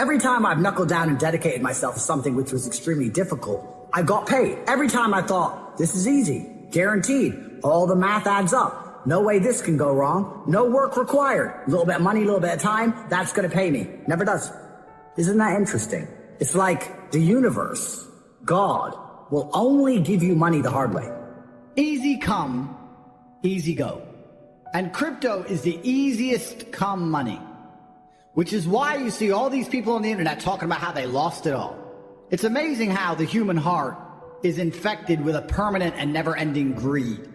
Every time I've knuckled down and dedicated myself to something which was extremely difficult, I got paid. Every time I thought, this is easy, guaranteed, all the math adds up. No way this can go wrong. No work required. A little bit of money, a little bit of time, that's gonna pay me. Never does. Isn't that interesting? It's like the universe, God, will only give you money the hard way. Easy come, easy go. And crypto is the easiest come money, which is why you see all these people on the internet talking about how they lost it all. It's amazing how the human heart is infected with a permanent and never-ending greed.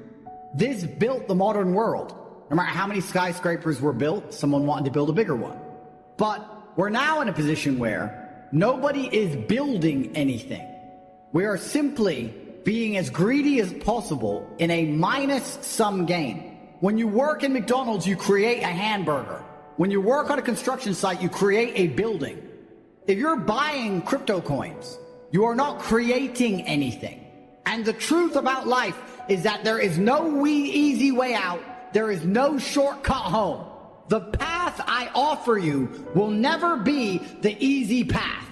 This built the modern world. No matter how many skyscrapers were built, someone wanted to build a bigger one. But we're now in a position where nobody is building anything. We are simply being as greedy as possible in a minus-sum game. When you work in McDonald's, you create a hamburger. When you work on a construction site, you create a building. If you're buying crypto coins, you are not creating anything. And the truth about life is that there is no easy way out. There is no shortcut home. The path I offer you will never be the easy path,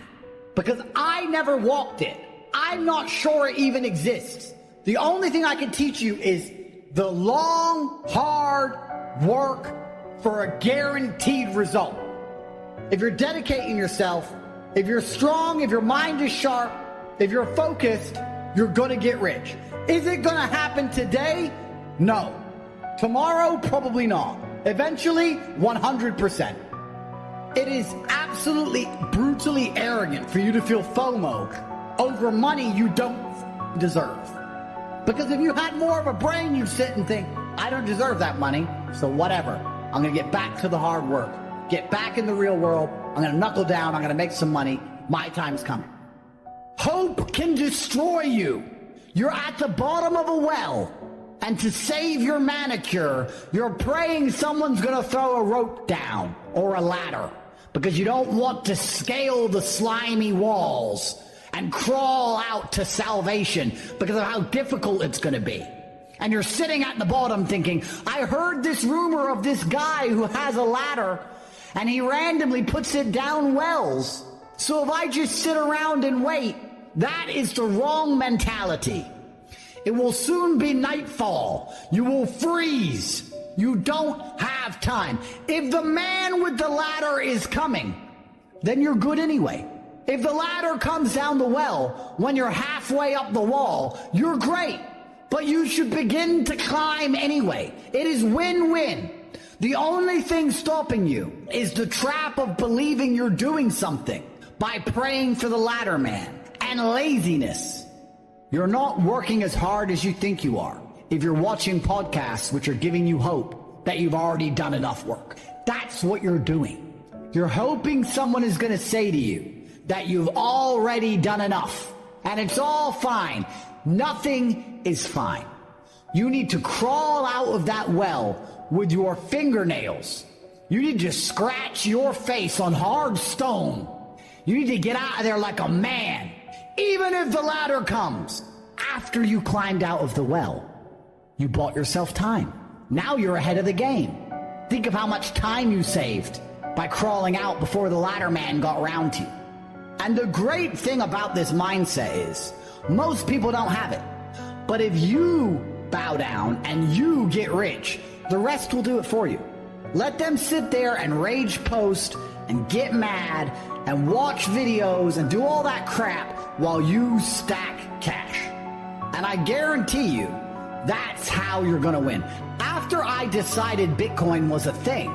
because I never walked it. I'm not sure it even exists. The only thing I can teach you is the long, hard work for a guaranteed result. If you're dedicating yourself, if you're strong, if your mind is sharp, if you're focused, you're gonna get rich. Is it gonna happen today? No. Tomorrow? Probably not. Eventually? 100%. It is absolutely brutally arrogant for you to feel FOMO over money you don't deserve. Because if you had more of a brain, you'd sit and think, I don't deserve that money, so whatever. I'm gonna get back to the hard work. Get back in the real world. I'm gonna knuckle down. I'm gonna make some money. My time's coming. Hope can destroy you. You're at the bottom of a well, and to save your manicure, you're praying someone's gonna throw a rope down or a ladder because you don't want to scale the slimy walls and crawl out to salvation because of how difficult it's gonna be. And you're sitting at the bottom thinking, I heard this rumor of this guy who has a ladder and he randomly puts it down wells. So if I just sit around and wait, that is the wrong mentality. It will soon be nightfall. You will freeze. You don't have time. If the man with the ladder is coming, then you're good anyway. If the ladder comes down the well when you're halfway up the wall, you're great. But you should begin to climb anyway. It is win-win. The only thing stopping you is the trap of believing you're doing something by praying for the ladder man and laziness. You're not working as hard as you think you are if you're watching podcasts which are giving you hope that you've already done enough work. That's what you're doing. You're hoping someone is going to say to you that you've already done enough and it's all fine. Nothing is fine. You need to crawl out of that well with your fingernails. You need to scratch your face on hard stone. You need to get out of there like a man, even if the ladder comes. After you climbed out of the well, you bought yourself time. Now you're ahead of the game. Think of how much time you saved by crawling out before the ladder man got round to you. And the great thing about this mindset is most people don't have it. But if you bow down and you get rich, the rest will do it for you. Let them sit there and rage post and get mad and watch videos and do all that crap while you stack cash. And I guarantee you, that's how you're gonna win. After I decided Bitcoin was a thing,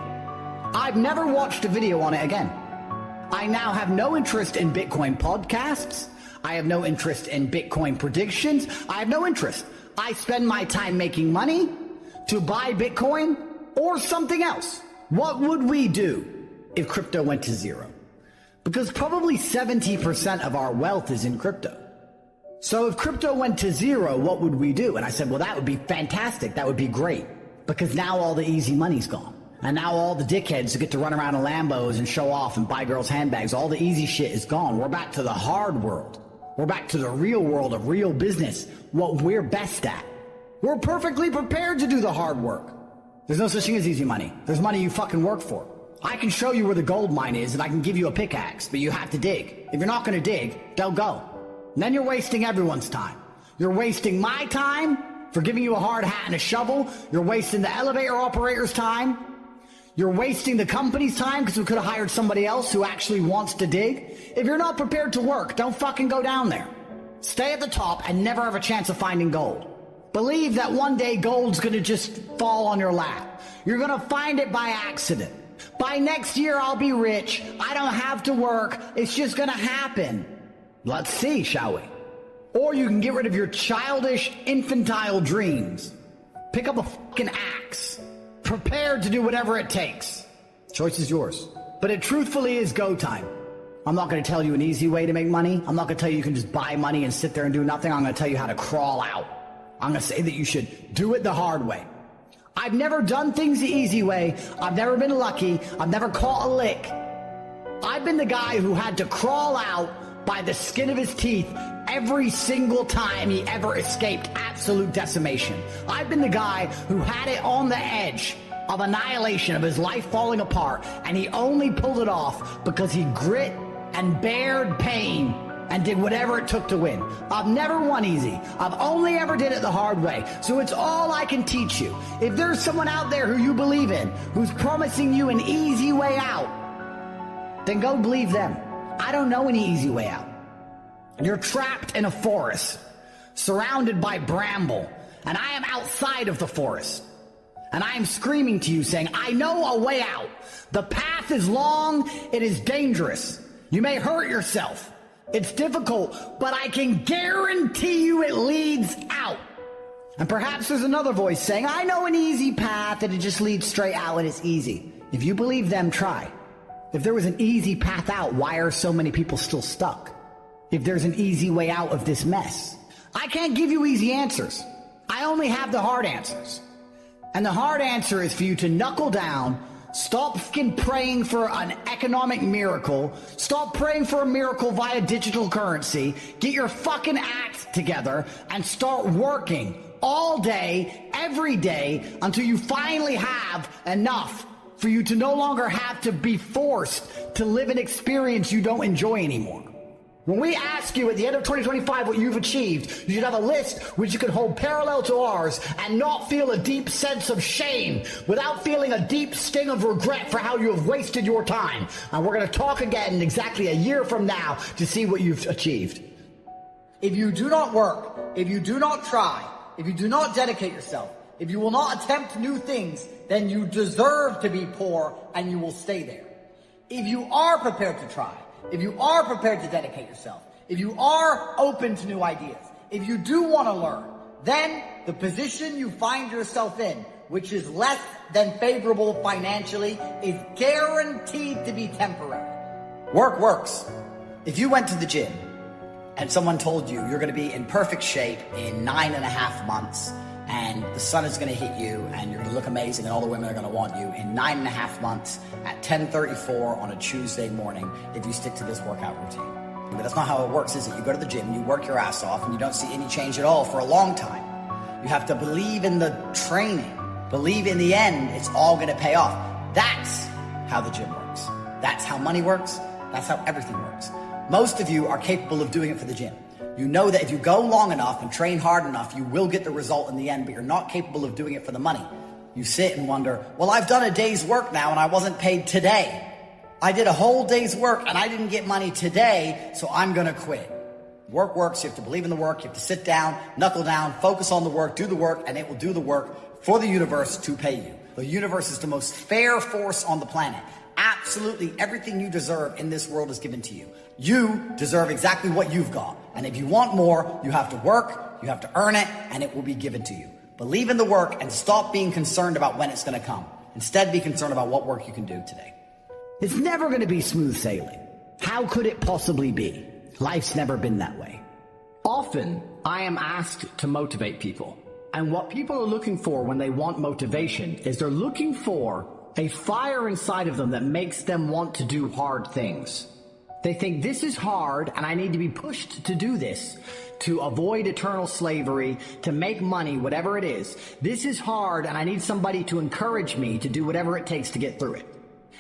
I've never watched a video on it again. I now have no interest in Bitcoin podcasts. I have no interest in Bitcoin predictions. I have no interest. I spend my time making money to buy Bitcoin or something else. What would we do if crypto went to zero? Because probably 70% of our wealth is in crypto. So if crypto went to zero, what would we do? And I said, well, that would be fantastic. That would be great. Because now all the easy money's gone. And now all the dickheads who get to run around in Lambos and show off and buy girls' handbags, all the easy shit is gone. We're back to the hard world. We're back to the real world of real business, what we're best at. We're perfectly prepared to do the hard work. There's no such thing as easy money. There's money you fucking work for. I can show you where the gold mine is and I can give you a pickaxe, but you have to dig. If you're not going to dig, don't go. And then you're wasting everyone's time. You're wasting my time for giving you a hard hat and a shovel. You're wasting the elevator operator's time. You're wasting the company's time because we could have hired somebody else who actually wants to dig. If you're not prepared to work, don't fucking go down there. Stay at the top and never have a chance of finding gold. Believe that one day gold's gonna just fall on your lap. You're gonna find it by accident. By next year, I'll be rich. I don't have to work. It's just gonna happen. Let's see, shall we? Or you can get rid of your childish, infantile dreams. Pick up a fucking axe. Prepared to do whatever it takes. Choice is yours. But it truthfully is go time. I'm not going to tell you an easy way to make money. I'm not going to tell you you can just buy money and sit there and do nothing. I'm going to tell you how to crawl out. I'm going to say that you should do it the hard way. I've never done things the easy way. I've never been lucky. I've never caught a lick. I've been the guy who had to crawl out by the skin of his teeth every single time he ever escaped absolute decimation. I've been the guy who had it on the edge of annihilation, of his life falling apart, and he only pulled it off because he grit and bared pain and did whatever it took to win. I've never won easy. I've only ever did it the hard way. So it's all I can teach you. If there's someone out there who you believe in, who's promising you an easy way out, then go believe them. I don't know any easy way out. You're trapped in a forest, surrounded by bramble, and I am outside of the forest. And I am screaming to you saying, I know a way out. The path is long, it is dangerous. You may hurt yourself. It's difficult, but I can guarantee you it leads out. And perhaps there's another voice saying, I know an easy path and it just leads straight out and it's easy. If you believe them, try. If there was an easy path out, why are so many people still stuck? If there's an easy way out of this mess. I can't give you easy answers. I only have the hard answers. And the hard answer is for you to knuckle down, stop fucking praying for an economic miracle, stop praying for a miracle via digital currency, get your fucking act together, and start working all day, every day, until you finally have enough for you to no longer have to be forced to live an experience you don't enjoy anymore. When we ask you at the end of 2025 what you've achieved, you should have a list which you could hold parallel to ours and not feel a deep sense of shame without feeling a deep sting of regret for how you have wasted your time. And we're going to talk again exactly a year from now to see what you've achieved. If you do not work, if you do not try, if you do not dedicate yourself, if you will not attempt new things, then you deserve to be poor and you will stay there. If you are prepared to try, if you are prepared to dedicate yourself, if you are open to new ideas, if you do want to learn, then the position you find yourself in, which is less than favorable financially, is guaranteed to be temporary. Work works. If you went to the gym and someone told you you're going to be in perfect shape in 9.5 months and the sun is going to hit you and you're going to look amazing and all the women are going to want you in 9.5 months at 10:34 on a Tuesday morning if you stick to this workout routine. But that's not how it works, is it? You go to the gym, you work your ass off, and you don't see any change at all for a long time. You have to believe in the training. Believe in the end, it's all going to pay off. That's how the gym works. That's how money works. That's how everything works. Most of you are capable of doing it for the gym. You know that if you go long enough and train hard enough, you will get the result in the end, but you're not capable of doing it for the money. You sit and wonder, well, I've done a day's work now and I wasn't paid today. I did a whole day's work and I didn't get money today, so I'm going to quit. Work works. You have to believe in the work. You have to sit down, knuckle down, focus on the work, do the work, and it will do the work for the universe to pay you. The universe is the most fair force on the planet. Absolutely everything you deserve in this world is given to you. You deserve exactly what you've got. And if you want more, you have to work, you have to earn it, and it will be given to you. Believe in the work and stop being concerned about when it's going to come. Instead, be concerned about what work you can do today. It's never going to be smooth sailing. How could it possibly be? Life's never been that way. Often, I am asked to motivate people. And what people are looking for when they want motivation is they're looking for a fire inside of them that makes them want to do hard things. They think this is hard and I need to be pushed to do this, to avoid eternal slavery, to make money, whatever it is. This is hard and I need somebody to encourage me to do whatever it takes to get through it.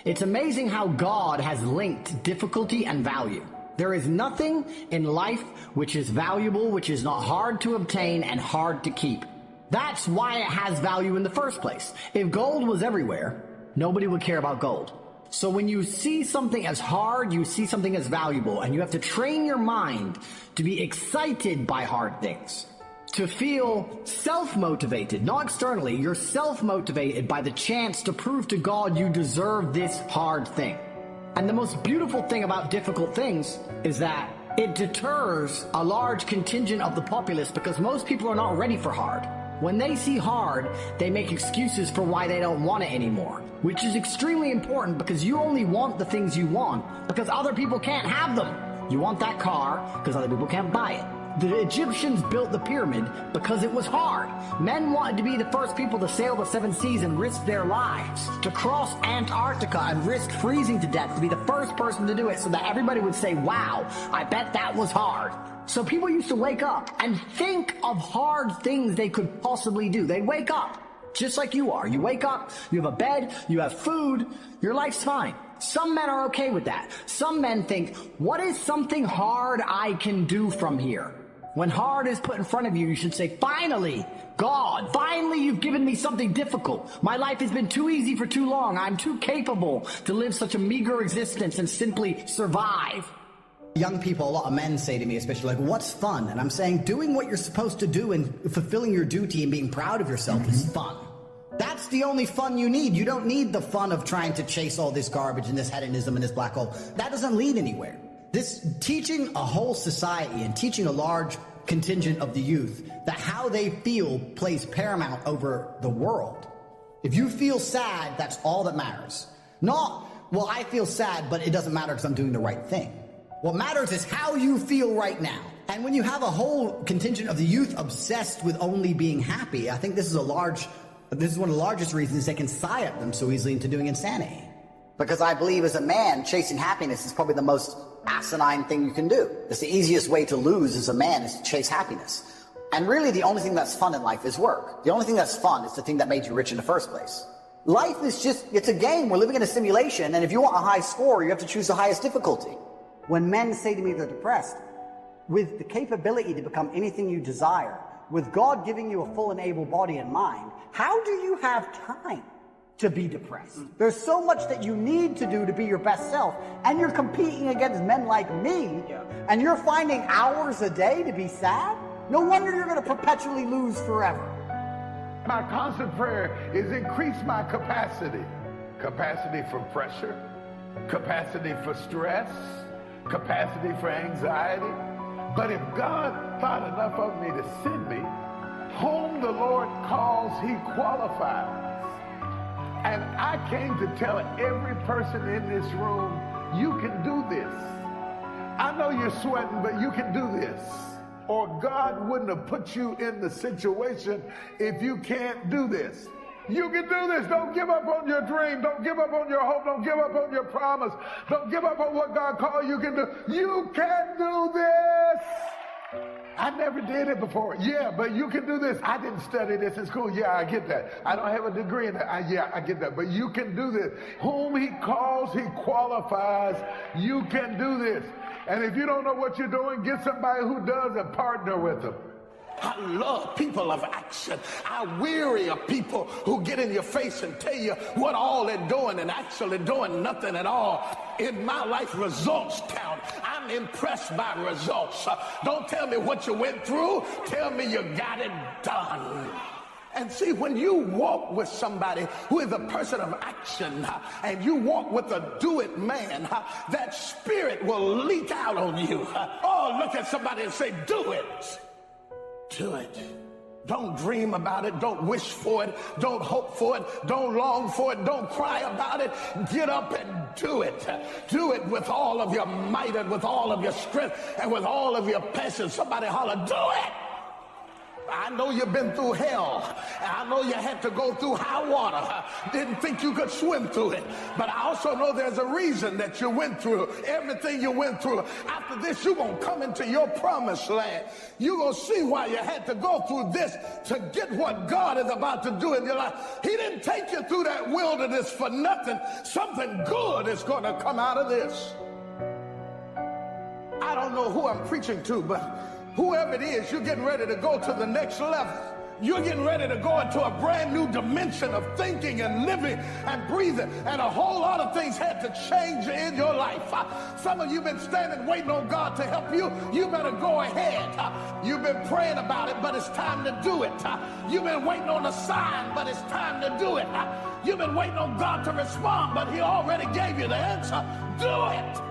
It's amazing how God has linked difficulty and value. There is nothing in life which is valuable, which is not hard to obtain and hard to keep. That's why it has value in the first place. If gold was everywhere, nobody would care about gold. So when you see something as hard, you see something as valuable, and you have to train your mind to be excited by hard things. To feel self-motivated, not externally, you're self-motivated by the chance to prove to God you deserve this hard thing. And the most beautiful thing about difficult things is that it deters a large contingent of the populace because most people are not ready for hard. When they see hard, they make excuses for why they don't want it anymore, which is extremely important because you only want the things you want because other people can't have them. You want that car because other people can't buy it. The Egyptians built the pyramid because it was hard. Men wanted to be the first people to sail the 7 seas and risk their lives, to cross Antarctica and risk freezing to death, to be the first person to do it so that everybody would say, wow, I bet that was hard. So people used to wake up and think of hard things they could possibly do. They wake up just like you are. You wake up, you have a bed, you have food, your life's fine. Some men are okay with that. Some men think, what is something hard I can do from here? When hard is put in front of you, you should say, finally, God, finally you've given me something difficult. My life has been too easy for too long. I'm too capable to live such a meager existence and simply survive. Young people, a lot of men say to me especially, like, what's fun? And I'm saying doing what you're supposed to do and fulfilling your duty and being proud of yourself is fun. That's the only fun you need. You don't need the fun of trying to chase all this garbage and this hedonism and this black hole. That doesn't lead anywhere. This teaching a whole society and teaching a large contingent of the youth that how they feel plays paramount over the world. If you feel sad, that's all that matters. Not, well, I feel sad, but it doesn't matter because I'm doing the right thing. What matters is how you feel right now. And when you have a whole contingent of the youth obsessed with only being happy, I think this is one of the largest reasons they can psyop them so easily into doing insanity. Because I believe as a man, chasing happiness is probably the most asinine thing you can do. It's the easiest way to lose as a man is to chase happiness. And really the only thing that's fun in life is work. The only thing that's fun is the thing that made you rich in the first place. Life is just, it's a game. We're living in a simulation, and if you want a high score, you have to choose the highest difficulty. When men say to me they're depressed, with the capability to become anything you desire, with God giving you a full and able body and mind, how do you have time to be depressed? There's so much that you need to do to be your best self, and you're competing against men like me, and you're finding hours a day to be sad? No wonder you're going to perpetually lose forever. My constant prayer is increase my capacity. Capacity for pressure, capacity for stress, capacity for anxiety. But if God thought enough of me to send me, whom the Lord calls, he qualifies. And I came to tell every person in this room, you can do this. I know you're sweating, but you can do this. Or God wouldn't have put you in the situation if you can't do this. You can do this. Don't give up on your dream. Don't give up on your hope. Don't give up on your promise. Don't give up on what God called you can do. You can do this. I never did it before. Yeah, but you can do this. I didn't study this in school. Yeah, I get that. I don't have a degree in that. Yeah, I get that. But you can do this. Whom he calls, he qualifies. You can do this. And if you don't know what you're doing, get somebody who does and partner with them. I love people of action. I weary of people who get in your face and tell you what all they're doing and actually doing nothing at all. In my life, results count. I'm impressed by results. Don't tell me what you went through. Tell me you got it done. And see, when you walk with somebody who is a person of action, and you walk with a do-it man, that spirit will leak out on you. Oh, look at somebody and say, do it. Do it. Don't dream about it. Don't wish for it. Don't hope for it. Don't long for it. Don't cry about it. Get up and do it. Do it with all of your might and with all of your strength and with all of your passion. Somebody holler, do it. I know you've been through hell. I know you had to go through high water. Didn't think you could swim through it. But I also know there's a reason that you went through everything you went through. After this, you're going to come into your promised land. You're going to see why you had to go through this to get what God is about to do in your life. He didn't take you through that wilderness for nothing. Something good is going to come out of this. I don't know who I'm preaching to, but whoever it is, you're getting ready to go to the next level. You're getting ready to go into a brand new dimension of thinking and living and breathing. And a whole lot of things had to change in your life. Some of you have been standing waiting on God to help you. You better go ahead. You've been praying about it, but it's time to do it. You've been waiting on a sign, but it's time to do it. You've been waiting on God to respond, but he already gave you the answer. Do it.